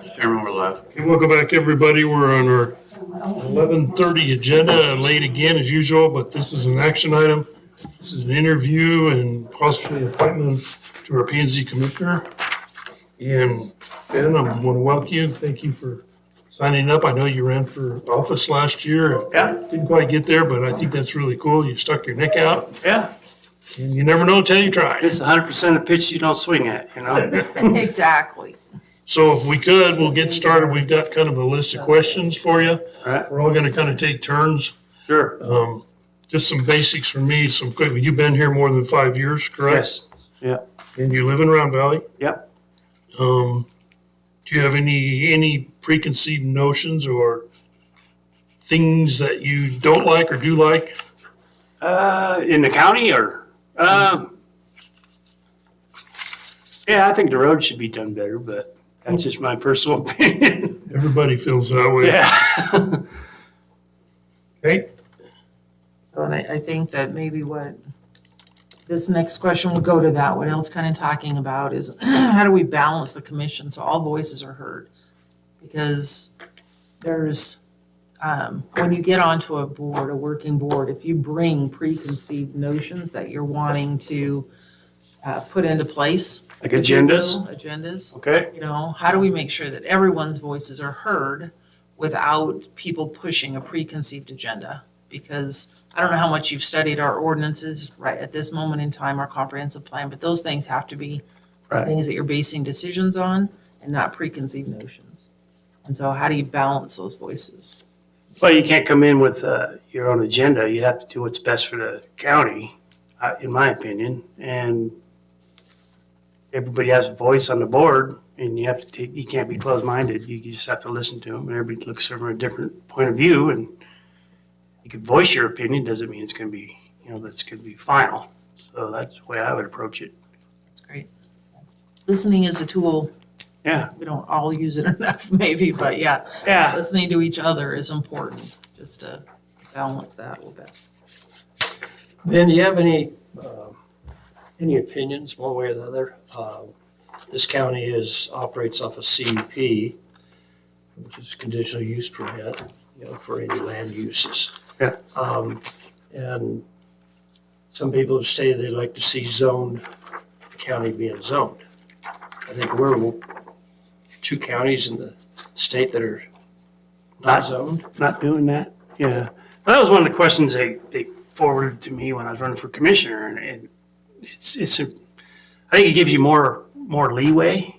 Chairman, we're live. Okay, welcome back, everybody. We're on our 11:30 agenda, late again as usual, but this is an action item. This is an interview and possibly appointment to our P and Z commissioner. And Ben, I want to welcome you. Thank you for signing up. I know you ran for office last year. Yeah. Didn't quite get there, but I think that's really cool. You stuck your neck out, Yeah, and you never know until you try. it's 100% of pitch you don't swing at, you know? Exactly. So if we could, we'll get started. We've got kind of a list of questions for you. Right, We're all going to kind of take turns. sure. Just some basics for me, some quick, you've been here more than 5 years, correct? Yes, yeah, And you live in Round Valley? yep. Do you have any preconceived notions or things that you don't like or do like? In the county or, yeah, I think the road should be done better, but that's just my personal opinion. Everybody feels that way. Yeah. Okay, And I think that maybe what this next question would go to that, what else kind of talking about is how do we balance the commission so all voices are heard? Because there's, when you get onto a board, a working board, if you bring preconceived notions that you're wanting to put into place. Like if you agendas? will, Agendas. Okay, You know, how do we make sure that everyone's voices are heard without people pushing a preconceived agenda? Because I don't know how much you've studied our ordinances right at this moment in time, our comprehensive plan, but those things have to be right. things that you're basing decisions on and not preconceived notions. And so how do you balance those voices? Well, you can't come in with your own agenda. You have to do what's best for the county, in my opinion. And everybody has a voice on the board, and you have to take, you can't be closed-minded. You just have to listen to them, and everybody looks from a different point of view. And you can voice your opinion, doesn't mean it's going to be, that's going to be final. So that's the way I would approach it. That's great. Listening is a tool. Yeah, We don't all use it enough maybe, but yeah, yeah. listening to each other is important just to balance that a little bit. Ben, do you have any opinions one way or the other? This county operates off a CUP, which is conditional use permit, for any land uses. Yeah. And some people have stated they'd like to see the county being zoned. I think we're two counties in the state that are not zoned. Not doing that. Yeah. Well, that was one of the questions they forwarded to me when I was running for commissioner, and I think it gives you more leeway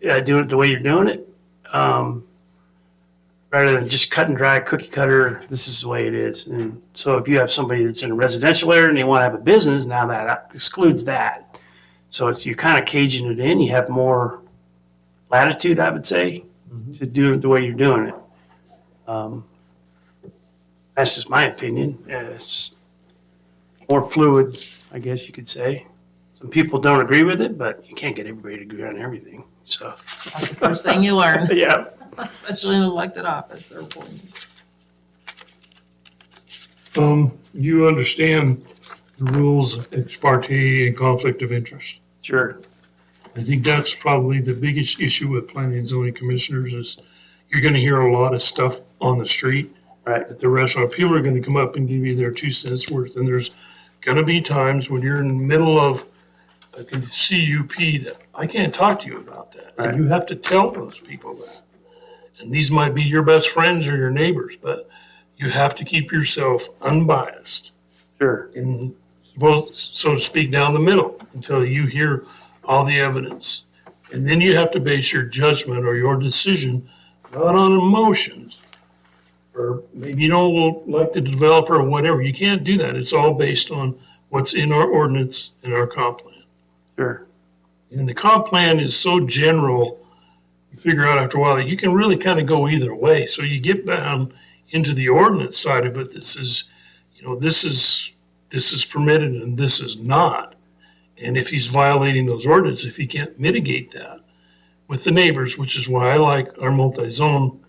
doing it the way you're doing it, rather than just cut and dry, cookie cutter. This is the way it is. And so if you have somebody that's in a residential area and they want to have a business, now that excludes that. So you're kind of caging it in. You have more latitude, I would say, to do it the way you're doing it. That's just my opinion. It's more fluid, I guess you could say. Some people don't agree with it, but you can't get everybody to agree on everything. So, That's the first thing you learn, yeah, especially in elected office. They're important. you understand the rules of ex parte and conflict of interest. sure. I think that's probably the biggest issue with planning and zoning commissioners is you're going to hear a lot of stuff on the street Right. at the restaurant. People are going to come up and give you their 2 cents worth. And there's going to be times when you're in the middle of a CUP that I can't talk to you about that. Right. And you have to tell those people that. And these might be your best friends or your neighbors, but you have to keep yourself unbiased Sure. and, well, so to speak, down the middle until you hear all the evidence. And then you have to base your judgment or your decision not on emotions, or maybe you don't like the developer or whatever. You can't do that. It's all based on what's in our ordinance and our comp plan. Sure. And the comp plan is so general, you figure out after a while that you can really kind of go either way. So you get down into the ordinance side of it. This is permitted and this is not. And if he's violating those ordinances, if he can't mitigate that with the neighbors, which is why I like our multi-zone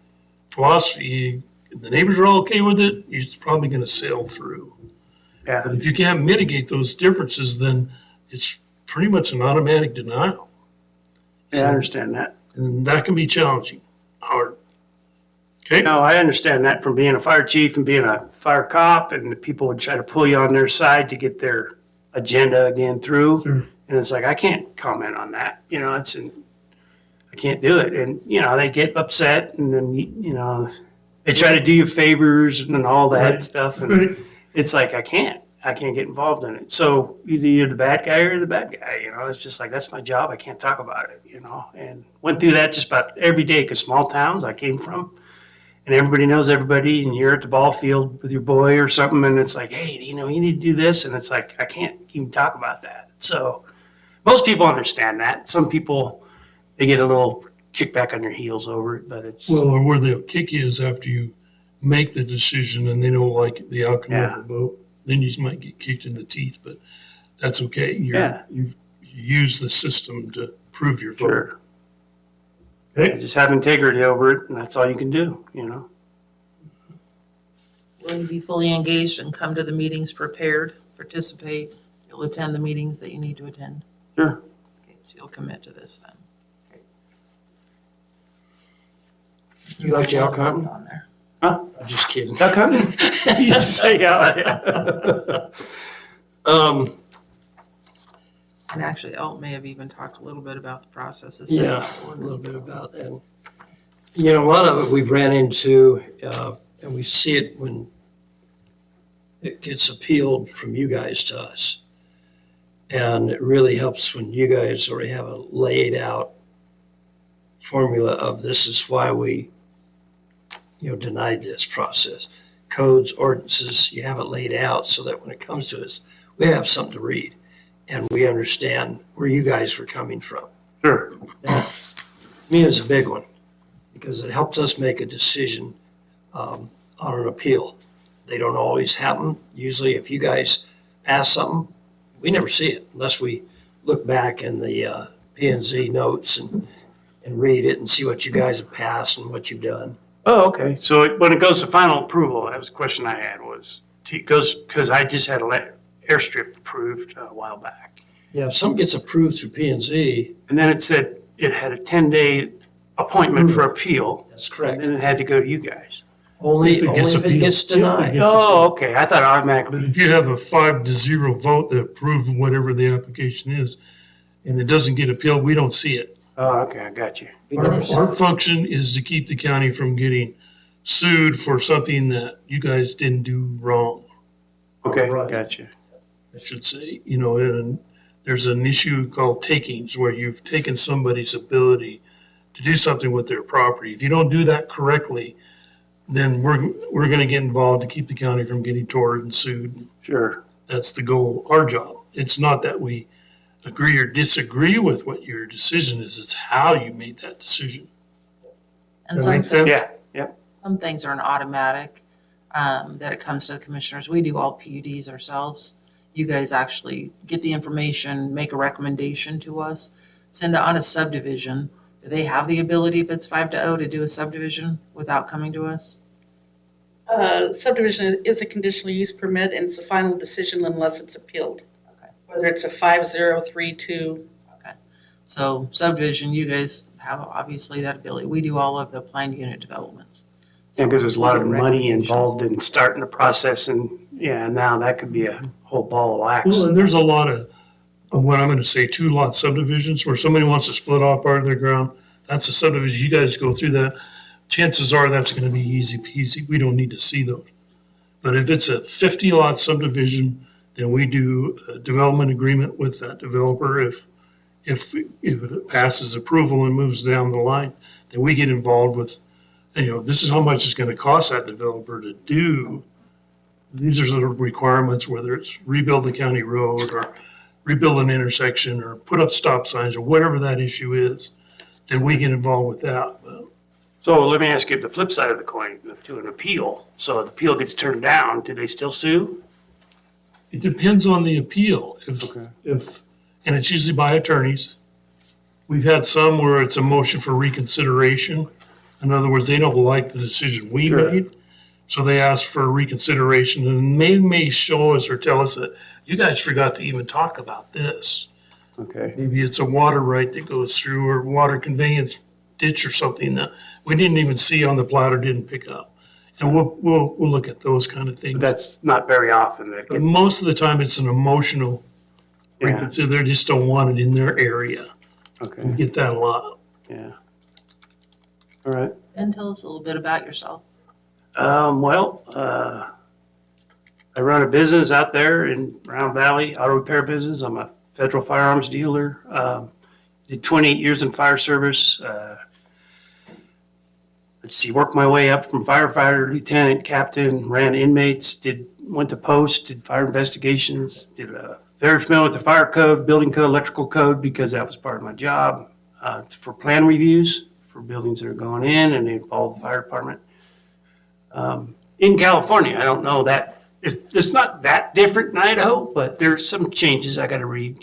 philosophy, if the neighbors are all okay with it, it's probably going to sail through. Yeah. But if you can't mitigate those differences, then it's pretty much an automatic denial. Yeah, I understand that. And that can be challenging, hard. Okay? No, I understand that from being a fire chief and being a fire cop, and the people would try to pull you on their side to get their agenda again through. Sure. And it's like, I can't comment on that, I can't do it. And, they get upset and then, they try to do you favors and all that Right. stuff. And Right. it's like, I can't get involved in it. So either you're the bad guy or you're the bad guy, it's just like, that's my job. I can't talk about it, and went through that just about every day because small towns I came from, and everybody knows everybody, and you're at the ball field with your boy or something, and it's like, hey, you need to do this. And it's like, I can't even talk about that. So most people understand that. Some people, they get a little kickback on their heels over it, but it's, Well, or where they'll kick you is after you make the decision and they don't like the outcome Yeah. of the vote. Then you might get kicked in the teeth, but that's okay. Yeah. You've used the system to prove your vote. sure. Okay? Just have integrity over it, and that's all you can do, Will you be fully engaged and come to the meetings prepared, participate? You'll attend the meetings that you need to attend? Sure. Okay, so you'll commit to this then? You like the outcome? On there. Huh? I'm just kidding. Duck hunting? You just say, yeah. And actually, Elt may have even talked a little bit about the process. of Yeah, setting a up little ordinance. bit about, and, a lot of it we've ran into, and we see it when it gets appealed from you guys to us. And it really helps when you guys already have a laid out formula of this is why we, denied this process. Codes, ordinances, you have it laid out so that when it comes to us, we have something to read and we understand where you guys were coming from. Sure. That, to me, is a big one because it helps us make a decision on an appeal. They don't always happen. Usually, if you guys pass something, we never see it unless we look back in the P&Z notes and read it and see what you guys have passed and what you've done. Oh, okay. So when it goes to final approval, that was a question I had was, it goes, because I just had a airstrip approved a while back. Yeah, if something gets approved through P&Z, And then it said it had a 10-day appointment for appeal. that's And correct. then it had to go to you guys. Only If it if gets it appealed. gets If it denied. gets- Oh, okay. I thought But automatically. if you have a 5-0 vote that approves whatever the application is, and it doesn't get appealed, we don't see it. Oh, okay. I got you. Our function is to keep the county from getting sued for something that you guys didn't do wrong, Okay. Right. Got you. I should say. And there's an issue called takings where you've taken somebody's ability to do something with their property. If you don't do that correctly, then we're going to get involved to keep the county from getting tort and sued. Sure. That's the goal, our job. It's not that we agree or disagree with what your decision is, it's how you made that decision. And Does that some make sense? things, Yeah. some things are an automatic, that it comes to the commissioners. We do all PUDs ourselves. You guys actually get the information, make a recommendation to us, send it on a subdivision. Do they have the ability, if it's 5-0, to do a subdivision without coming to us? Subdivision is a conditional use permit and it's a final decision unless it's appealed. Okay. Whether it's a 5-0, 3-2. So subdivision, you guys have obviously that ability. We do all of the planned unit developments. Yeah, because there's a lot of We get money recommendations. involved in starting the process, and now that could be a whole ball of wax. Well, and there's a lot of what I'm going to say, 2-lot subdivisions where somebody wants to split off part of their ground. That's a subdivision. You guys go through that. Chances are that's going to be easy peasy. We don't need to see those. But if it's a 50-lot subdivision, then we do a development agreement with that developer. If it passes approval and moves down the line, then we get involved with, this is how much it's going to cost that developer to do. These are the requirements, whether it's rebuild the county road or rebuild an intersection or put up stop signs or whatever that issue is, then we get involved with that. So let me ask you the flip side of the coin to an appeal. So if the appeal gets turned down, do they still sue? It depends on the appeal. Okay. And it's usually by attorneys. We've had some where it's a motion for reconsideration. In other words, they don't like the decision we Sure. made. So they ask for reconsideration and they may show us or tell us that you guys forgot to even talk about this. Okay. Maybe it's a water right that goes through or water conveyance ditch or something that we didn't even see on the plat or didn't pick up. And we'll look at those kind of things. That's not very often that But most of the time, it's an emotional yeah, frequency. They just don't want it in their area. We okay, get that a lot. yeah. All right. Ben, tell us a little bit about yourself. I run a business out there in Round Valley, auto repair business. I'm a federal firearms dealer. Did 28 years in fire service. Let's see, worked my way up from firefighter, lieutenant, captain, ran inmates, went to post, did fire investigations, very familiar with the fire code, building code, electrical code, because that was part of my job. For plan reviews for buildings that are going in and they involve the fire department. In California, I don't know that, it's not that different in Idaho, but there's some changes I gotta read,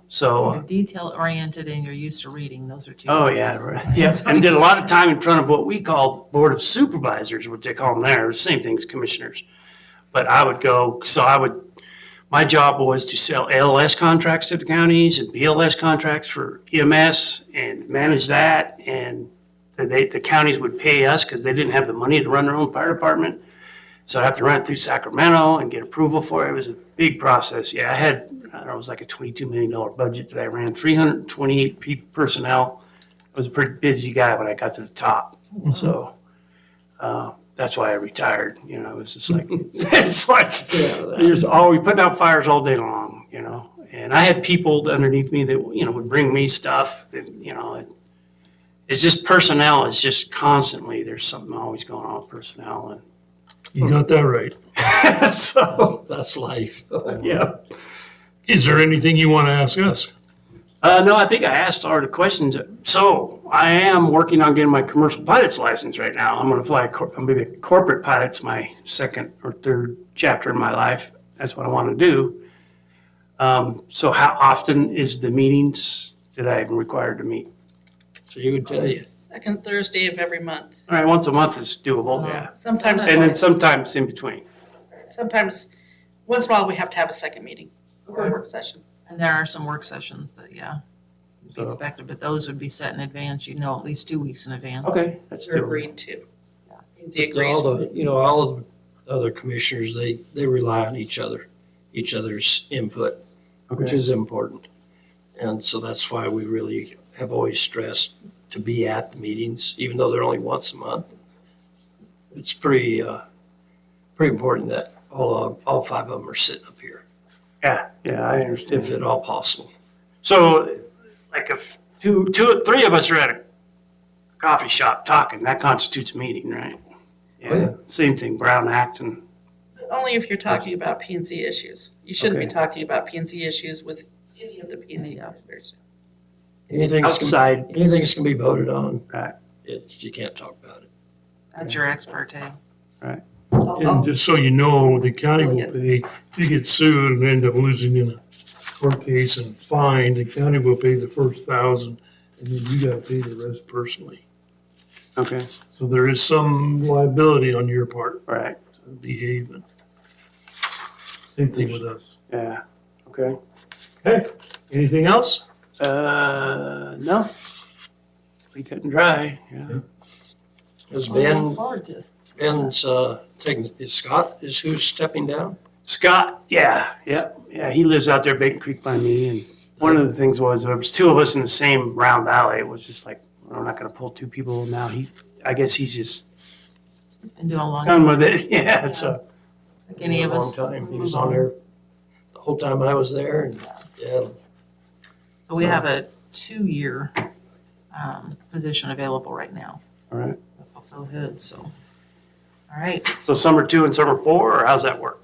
so. You're detail oriented and you're used to reading. Those are two. Oh, yeah, right. Yeah, and did a lot of time in front of what we call Board of Supervisors, what they call them there, same thing as commissioners. But I would go, my job was to sell ALS contracts to the counties and BLS contracts for EMS and manage that. And the counties would pay us because they didn't have the money to run their own fire department. So I'd have to run it through Sacramento and get approval for it. It was a big process. Yeah, it was like a $22 million budget that I ran, 328 personnel. I was a pretty busy guy when I got to the top. So that's why I retired. It was just like, it's like, there's always putting out fires all day long, And I had people underneath me that, would bring me stuff that, it's just personnel. It's just constantly, there's something always going on with personnel. You got that right. And so, That's life. yeah. Is there anything you want to ask us? No, I think I asked all the questions. So I am working on getting my commercial pilot's license right now. I'm going to fly, I'm going to be a corporate pilot. It's my second or third chapter in my life. That's what I want to do. So how often is the meetings that I'm required to meet? So you would tell you. Second Thursday of every month. All right, once a month is doable, yeah. Sometimes, And then sometimes in between. once in a while, we have to have a second meeting or a work session. And there are some work sessions that, would be So- expected, but those would be set in advance. You'd know at least 2 weeks in advance. Okay, that's They're doable. agreed to. Lindsay agrees. All of the other commissioners, they rely on each other's input, which Okay. is important. And so that's why we really have always stressed to be at the meetings, even though they're only once a month. It's pretty important that all five of them are sitting up here, Yeah, I understand. if at all possible. So, like if three of us are at a coffee shop talking, that constitutes a meeting, right? Oh, yeah. Same thing, Brown Act and, Only if you're talking about P and Z issues. You shouldn't be Okay. talking about P and Z issues with any of the P and Z officers. Anything outside, that's gonna be voted on, right, you can't talk about it. That's your ex parte. And just so you know, the county will pay, if you get sued and end up losing in a court case and fined, the county will pay the first 1,000 and then you gotta pay the rest personally. okay, So there is some liability on your part right, to behave. Same thing with us. yeah, okay. Okay, anything else? No. We cut and dry, yeah. Has I look Ben's Oh, Scott is who's stepping down? Scott, yeah, he lives out there Bacon Creek by me, and one of the things was, there was two of us in the same Round Valley. It was just like, we're not gonna pull two people now. I guess he's just Been doing a long done time. with it, yeah, so. Like any of us. A long time. He move was on there the whole time I was there, and yeah, So we have a 2-year position available right now. All right, to fulfill his, so. All right. so summer 2 and summer 4, or how's that work?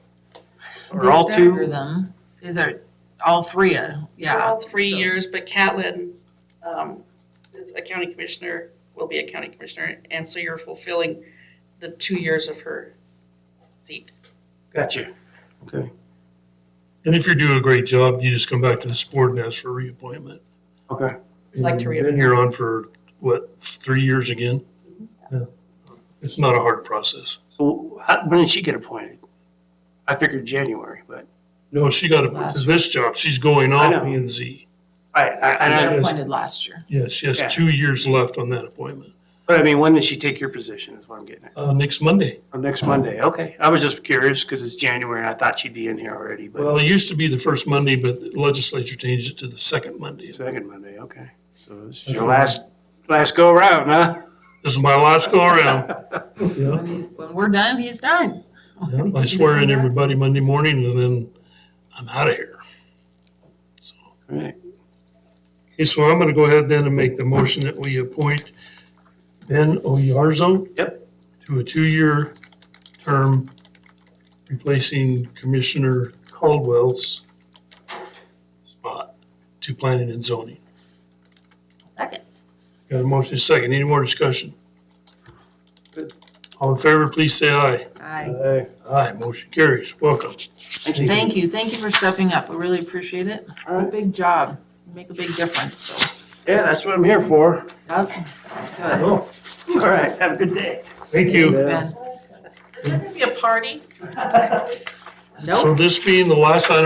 Or They all stagger 2? them. Is there all 3? Yeah. All 3 so- years, but Catlin is a county commissioner, will be a county commissioner, and so you're fulfilling the 2 years of her seat. Gotcha, okay, And if you're doing a great job, you just come back to this board and ask for reappointment. okay. Like to And then you're on for, 3 years again? Yeah. It's not a hard process. So when did she get appointed? I figured January, but, No, she got to this job. She's going I off know. P and Z. I, He Yes. was appointed last year. Yes, she has Yeah. 2 years left on that appointment. but I mean, when does she take your position is what I'm getting at. Next Monday. Oh, next Monday, okay. I was just curious because it's January and I thought she'd be in here already, but Well, it used to be the first Monday, but the legislature changed it to the second Monday. second Monday, okay. So this is your last go around, huh? This is my last go around. Yeah, When we're done, he's done. yeah, I swear in everybody Monday morning and then I'm out of here. So, All right. okay, so I'm gonna go ahead then and make the motion that we appoint Ben Oyarzo. Yep. To a 2-year term, replacing Commissioner Caldwell's spot to planning and zoning. Second. Got a motion second. Any more discussion? Good. All in favor, please say aye. Aye. Aye, motion carries. Welcome. Thank you. Thank you for stepping up. We really appreciate it. It's a big job. You make a big difference, so. Yeah, that's what I'm here for. Yep. Good. Oh, All right, have a good day. thank you. Ben. Is there gonna be a party? So Nope. this being the last item